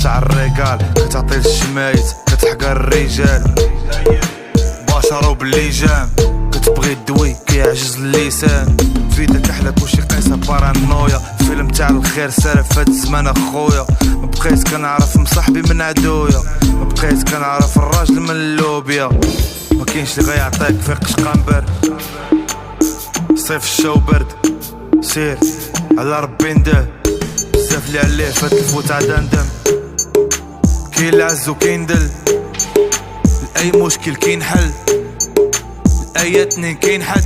تاع الرجال، كتعطي للشمايت كتحقر الرجال، بشرو بالليجام كتبغي الدوي كيعجز اللسان، فيدك احلى كلشي قيسه بارانويا، فيلم تاع الخير سالف فهاد الزمان اخويا، مبقيت كنعرف مصاحبي من عدويا، مبقيت كنعرف الراجل من اللوبيا، مكاينش لي غيعطيك فيقش قنبر، صيف الشو برد سير على ربي نداه، بزاف لي عليه فات الفوت عاد ندم، كاين العز وكاين دل، لأي مشكل كاين حل، لأي اتنين كاين حد،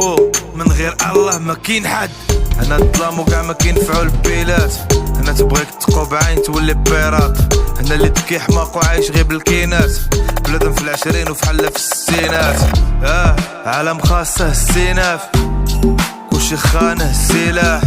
او من غير الله ما كاين حد، هنا الظلام وكاع ما كينفعو البيلات، هنا تبغيك تقو بعين تولي بيرات، هنا اللي تكي حماق وعايش غير بالكينات، بلادن في العشرين وفحالة في الستينات، عالم خاصه السيناف، كلشي خانه السلاح،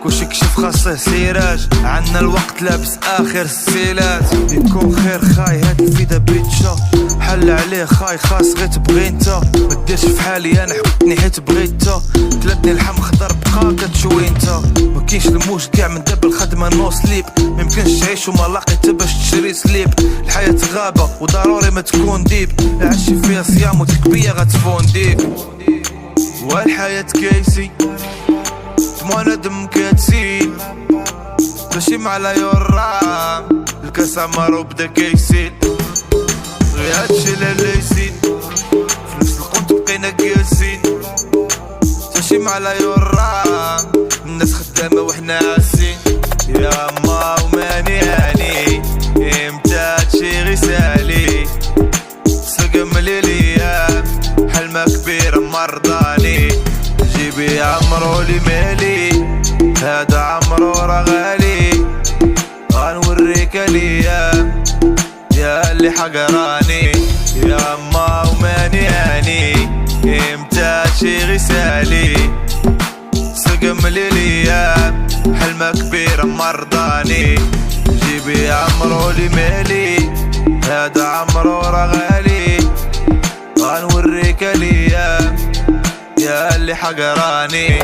كلشي كشف خاصه سيراج، عنا الوقت لابس اخر السيلات، يكون خير خاي هاد الفيدا بيتشا، حل عليه خاي خاص غير تبغي نتا، مديرش في حالي انا حبتني حيت بغيتا، تلاتني اللحم خضر بقا كتشوي نتا، مكاينش الموج كاع من داب الخدمه نو سليب، ميمكنش تعيش وما لاقيت باش تشري سليب، الحياة غابة وضروري ما تكون ديب، العشي فيها صيام وتكبية غتفون ديك، والحياة كيسي دموعنا دم كاتسين، ماشي مع لا يورام، الكاس عمار وبدا كيسيل، غير هادشي لا يسين، في نفس القنت بقينا كياسين، ماشي مع لا يورام، الناس خدامة وحنا عاسين، يا ما وماني هاني، امتى هادشي غي سالي، سقم ليليام، حلمة كبيرة مرضاني، جيبي عمرو لي مالي، هذا عمرو راه غالي، غنوريك الايام يا اللي حقراني، يا ما وماني هاني، امتى هادشي غي سالي، سقم لي الايام، حلمة كبيرة مرضاني، جيبي عمرو لي مالي، هذا عمرو راه غالي، غنوريك الايام يا اللي حقراني.